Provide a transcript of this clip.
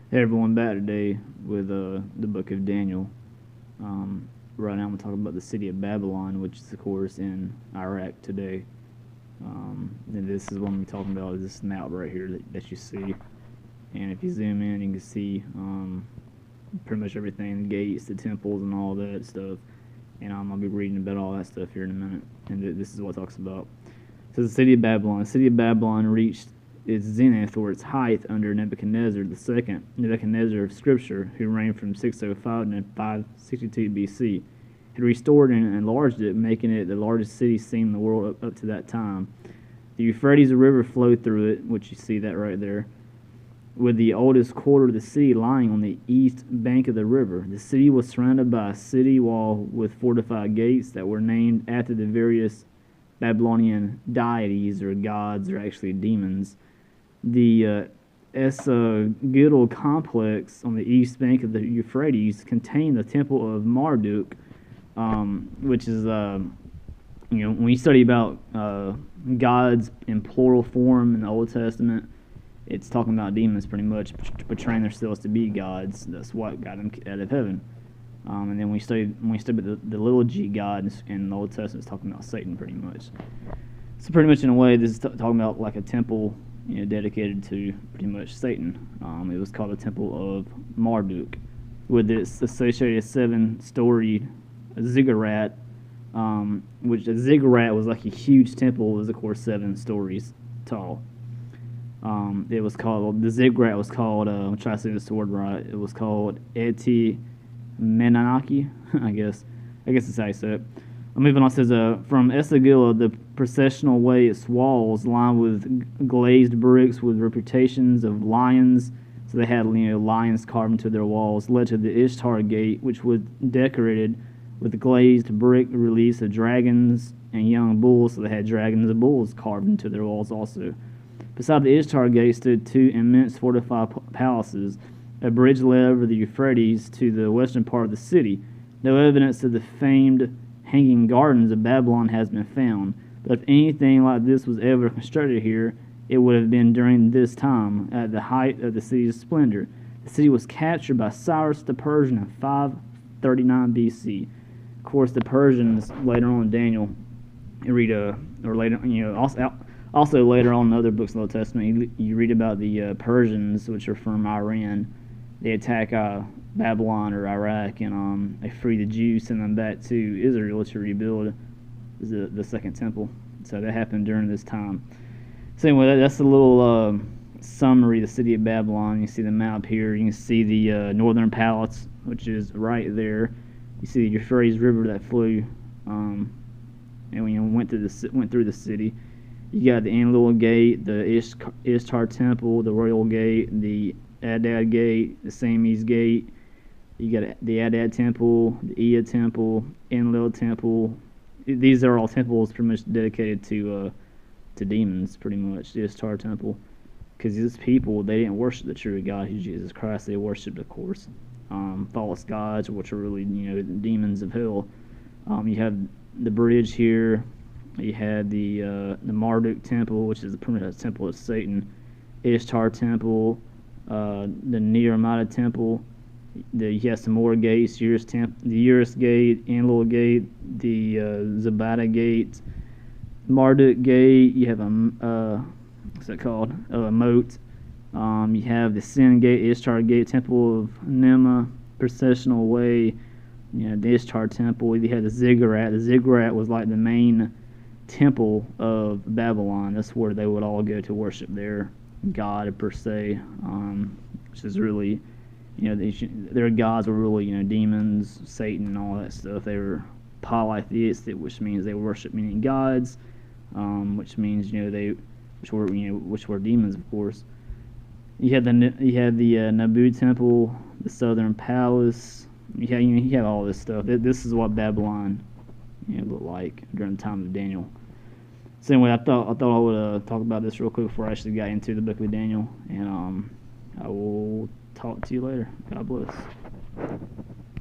Hey everyone, back today with the book of Daniel. Right now I'm going to talk about the city of Babylon, which is of course in Iraq today. And this is what I'm talking about, is this map right here that you see. And if you zoom in, you can see pretty much everything, the gates, the temples, and all that stuff. And I'll be reading about all that stuff here in a minute. And this is what it talks about. So the city of Babylon. The city of Babylon reached its zenith or its height under Nebuchadnezzar II, Nebuchadnezzar of Scripture, who reigned from 605 to 562 BC. Had restored and enlarged it, making it the largest city seen in the world up to that time. The Euphrates River flowed through it, which you see that right there, with the oldest quarter of the city lying on the east bank of the river. The city was surrounded by a city wall with fortified gates that were named after the various Babylonian deities or gods, or actually demons. The Esagil complex on the east bank of the Euphrates contained the temple of Marduk, which is, when you study about gods in plural form in the Old Testament, it's talking about demons pretty much portraying themselves to be gods. That's what got them out of heaven. And then when we study the little g god in the Old Testament, it's talking about Satan pretty much. So pretty much in a way, this is talking about like a temple, dedicated to pretty much Satan. It was called the Temple of Marduk, with its associated 7-storied ziggurat, which a ziggurat was like a huge temple. It was of course 7 stories tall. It was called, the ziggurat was called, I'm trying to say this word right, it was called Eti Menanaki, I guess that's how you say it. Moving on, it says, from Esagila, the processional way its walls lined with glazed bricks with reputations of lions, so they had lions carved into their walls, led to the Ishtar Gate, which was decorated with glazed brick reliefs of dragons and young bulls, so they had dragons and bulls carved into their walls also. Beside the Ishtar Gate stood 2 immense fortified palaces. A bridge led over the Euphrates to the western part of the city. No evidence of the famed hanging gardens of Babylon has been found, but if anything like this was ever constructed here, it would have been during this time, at the height of the city's splendor. The city was captured by Cyrus the Persian in 539 BC. Of course, the Persians, later on in Daniel, you read, or later, also later on in other books of the Old Testament, you read about the Persians, which are from Iran. They attack Babylon or Iraq, and they free the Jews, send them back to Israel to rebuild the second temple. So that happened during this time. So anyway, that's a little summary of the city of Babylon. You see the map here. You can see the northern palace, which is right there. You see the Euphrates River that flew, and went through the city. You got the Enlil Gate, the Ishtar Temple, the Royal Gate, the Adad Gate, the Sames Gate. You got the Adad Temple, the Ea Temple, Enlil Temple. These are all temples pretty much dedicated to demons, pretty much. The Ishtar Temple, because these people, they didn't worship the true God, who's Jesus Christ. They worshipped, of course, false gods, which are really the demons of hell. You have the bridge here. You had the Marduk Temple, which is the permanent temple of Satan. Ishtar Temple, the Nehemiah Temple. You have some more gates. The Urus Gate, Enlil Gate, the Zabata Gate, Marduk Gate. You have what's that called? A moat. You have the Sin Gate, Ishtar Gate, Temple of Nema, Processional Way. The Ishtar Temple. You had the Ziggurat. The Ziggurat was like the main temple of Babylon. That's where they would all go to worship their god per se, which is really, their gods were really, demons, Satan, and all that stuff. They were polytheistic, which means they worship many gods, which means which were demons, of course. You had the Nabu Temple, the Southern Palace. You have all this stuff. This is what Babylon looked like during the time of Daniel. So anyway, I thought I would talk about this real quick before I actually got into the book of Daniel, and I will talk to you later. God bless.